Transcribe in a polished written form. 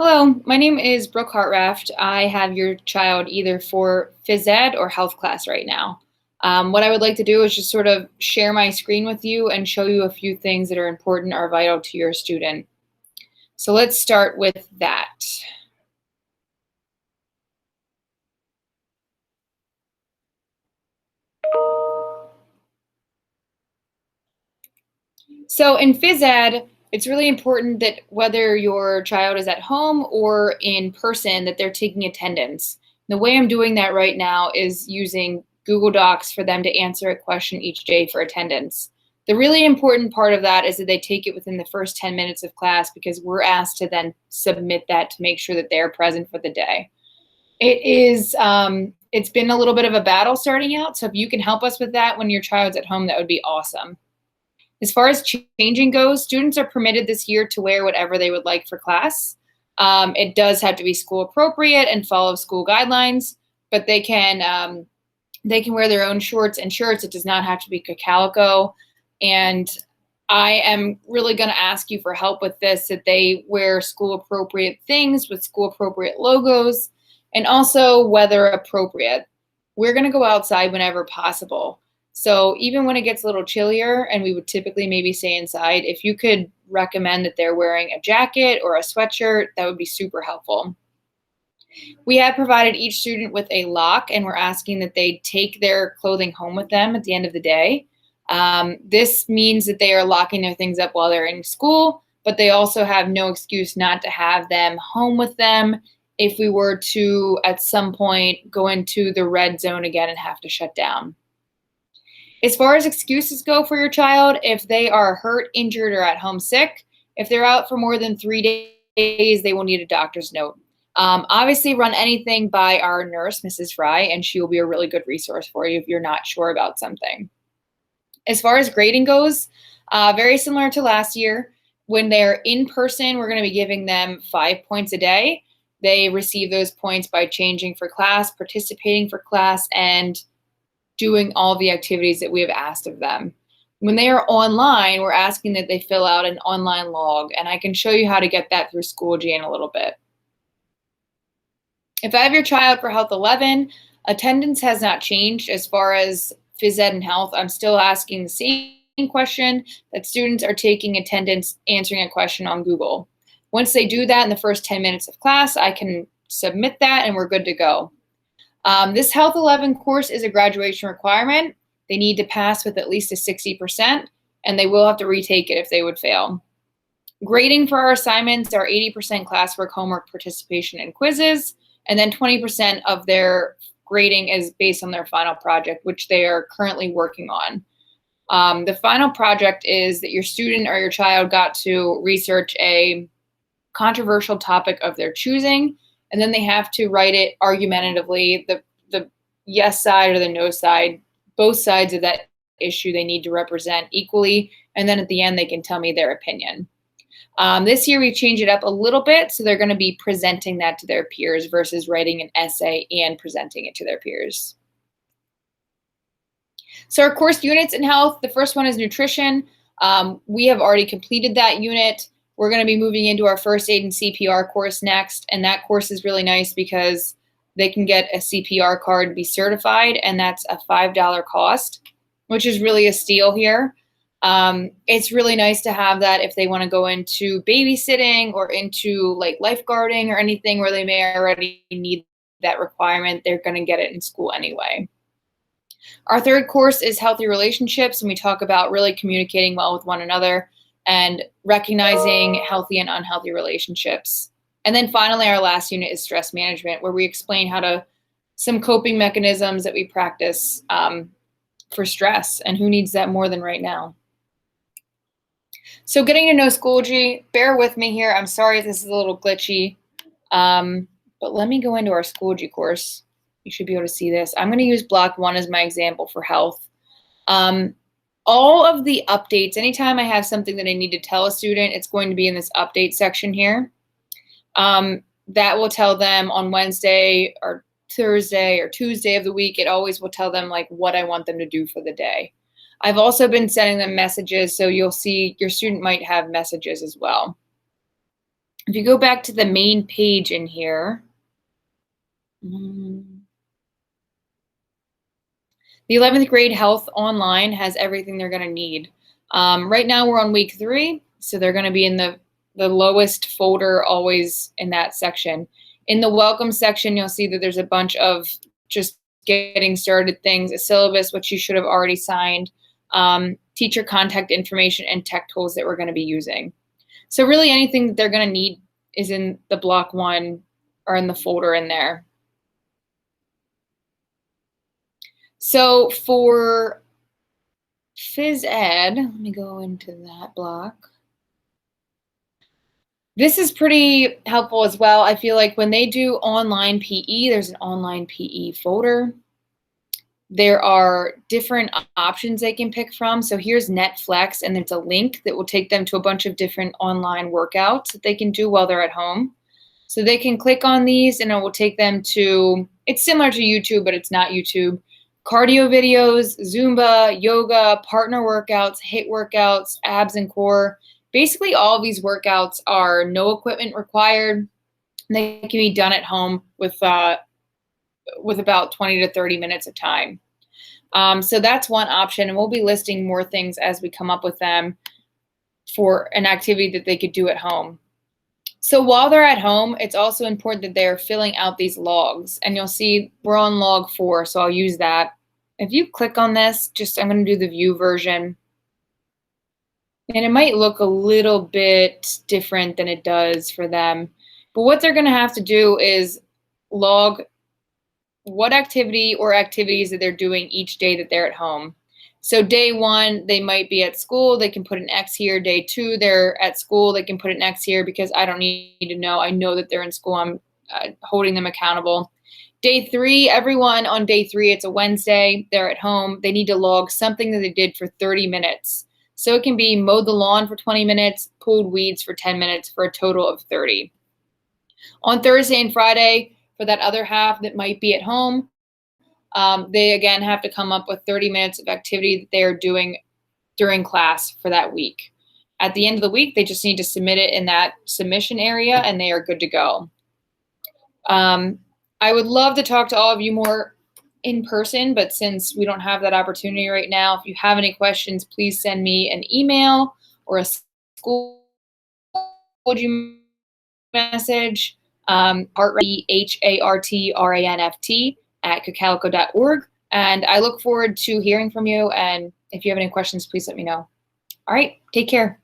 Hello, my name is Brooke Hartranft. I have your child either for phys ed or health class right now. What I would like to do is just sort of share my screen with you and show you a few things that are important or vital to your student. So let's start with that. So in phys ed, it's really important that whether your child is at home or in person, that they're taking attendance. The way I'm doing that right now is using Google Docs for them to answer a question each day for attendance. The really important part of that is that they take it within the first 10 minutes of class because we're asked to then submit that to make sure that they're present for the day. It's been a little bit of a battle starting out. So if you can help us with that when your child's at home, that would be awesome. As far as changing goes, students are permitted this year to wear whatever they would like for class. It does have to be school appropriate and follow school guidelines, but they can wear their own shorts and shirts. It does not have to be calico. And I am really going to ask you for help with this, that they wear school appropriate things with school appropriate logos and also weather appropriate. We're going to go outside whenever possible. So even when it gets a little chillier and we would typically maybe stay inside, if you could recommend that they're wearing a jacket or a sweatshirt, that would be super helpful. We have provided each student with a lock, and we're asking that they take their clothing home with them at the end of the day. This means that they are locking their things up while they're in school, but they also have no excuse not to have them home with them if we were to, at some point, go into the red zone again and have to shut down. As far as excuses go for your child, if they are hurt, injured, or at home sick, if they're out for more than 3 days, they will need a doctor's note. Obviously, run anything by our nurse, Mrs. Fry, and she will be a really good resource for you if you're not sure about something. As far as grading goes, very similar to last year. When they're in person, we're going to be giving them 5 points a day. They receive those points by changing for class, participating for class, and doing all the activities that we have asked of them. When they are online, we're asking that they fill out an online log, and I can show you how to get that through Schoology in a little bit. If I have your child for Health 11, attendance has not changed as far as phys ed and health. I'm still asking the same question, that students are taking attendance, answering a question on Google. Once they do that in the first 10 minutes of class, I can submit that and we're good to go. This Health 11 course is a graduation requirement. They need to pass with at least a 60%, and they will have to retake it if they would fail. Grading for our assignments are 80% classwork, homework, participation, and quizzes, and then 20% of their grading is based on their final project, which they are currently working on. The final project is that your student or your child got to research a controversial topic of their choosing, and then they have to write it argumentatively, the yes side or the no side, both sides of that issue they need to represent equally, and then at the end they can tell me their opinion. This year we changed it up a little bit, so they're going to be presenting that to their peers versus writing an essay and presenting it to their peers. So our course units in health, the first one is nutrition. We have already completed that unit. We're going to be moving into our first aid and CPR course next, and that course is really nice because they can get a CPR card, be certified, and that's a $5 cost, which is really a steal here. It's really nice to have that if they want to go into babysitting or into like lifeguarding or anything where they may already need that requirement. They're going to get it in school anyway. Our third course is healthy relationships, and we talk about really communicating well with one another and recognizing healthy and unhealthy relationships. And then finally, our last unit is stress management, where we explain some coping mechanisms that we practice for stress, and who needs that more than right now. So getting to know Schoology, bear with me here. I'm sorry if this is a little glitchy, but let me go into our Schoology course. You should be able to see this. I'm going to use block 1 as my example for health. All of the updates, anytime I have something that I need to tell a student, it's going to be in this update section here. That will tell them on Wednesday or Thursday or Tuesday of the week. It always will tell them like what I want them to do for the day. I've also been sending them messages, so you'll see your student might have messages as well. If you go back to the main page in here, the 11th grade health online has everything they're going to need. Right now we're on week 3, so they're going to be in the lowest folder, always in that section. In the welcome section, you'll see that there's a bunch of just getting started things, a syllabus, which you should have already signed, teacher contact information, and tech tools that we're going to be using. So really anything that they're going to need is in the block 1 or in the folder in there. So for phys ed, let me go into that block. This is pretty helpful as well. I feel like when they do online PE, there's an online PE folder. There are different options they can pick from. So here's Netflix, and it's a link that will take them to a bunch of different online workouts that they can do while they're at home. So they can click on these, and it will take them to, it's similar to YouTube, but it's not YouTube. Cardio videos, Zumba, yoga, partner workouts, HIIT workouts, abs and core. Basically, all of these workouts are no equipment required. They can be done at home with about 20 to 30 minutes of time. So that's one option, and we'll be listing more things as we come up with them for an activity that they could do at home. So while they're at home, it's also important that they're filling out these logs, and you'll see we're on log 4, so I'll use that. If you click on this, I'm going to do the view version. And it might look a little bit different than it does for them. But what they're going to have to do is log what activity or activities that they're doing each day that they're at home. So day 1, they might be at school. They can put an X here. Day 2, they're at school. They can put an X here because I don't need to know. I know that they're in school. I'm holding them accountable. Day 3, everyone on day 3, it's a Wednesday. They're at home. They need to log something that they did for 30 minutes. So it can be mowed the lawn for 20 minutes, pulled weeds for 10 minutes for a total of 30. On Thursday and Friday, for that other half that might be at home, they again have to come up with 30 minutes of activity that they're doing during class for that week. At the end of the week, they just need to submit it in that submission area and they are good to go. I would love to talk to all of you more in person, but since we don't have that opportunity right now, if you have any questions, please send me an email or a school message, Hartranft at cacalico.org. And I look forward to hearing from you. And if you have any questions, please let me know. All right, take care.